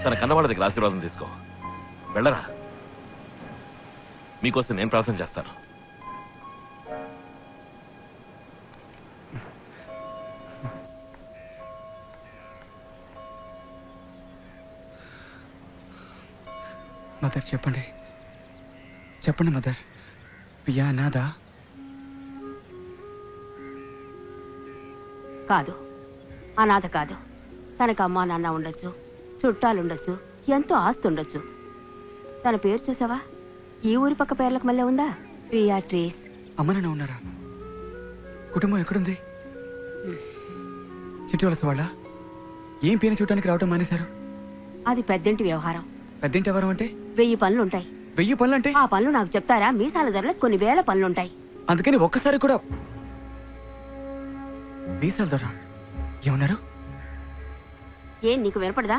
తన కన్నవాళ్ళ దగ్గర ఆశీర్వాదం తీసుకో. వెళ్ళరా, మీకోసం నేను ప్రార్థన చేస్తాను. మదర్ చెప్పండి, చెప్పండి మదర్. పియా నాదా? కాదు, అనాథ కాదు. తనకు అమ్మా నాన్న ఉండొచ్చు, చుట్టాలుండొచ్చు, ఎంతో ఆస్తి ఉండొచ్చు. తన పేరు చూసావా? ఈ ఊరి పక్క పేర్లకు మళ్ళీ ఉందా? బీయాట్రీస్. అమ్మ నాన్న ఉన్నారా? కుటుంబం ఎక్కడుంది? చిట్టి వలస వాళ్ళ? ఏం పీన చూడటానికి రావటం మానేశారు? అది పెద్దింటి వ్యవహారం. పెద్దింటి ఎవరం అంటే? 1000 పనులుంటాయి. 1000 పనులంటే? ఆ పనులు నాకు చెప్తారా? మీసాల ధరలకు కొన్ని వేల పనులుంటాయి. అందుకని ఒక్కసారి కూడా వీసాల ద్వారా ఏమన్నారు? ఏం నీకు వినపడదా?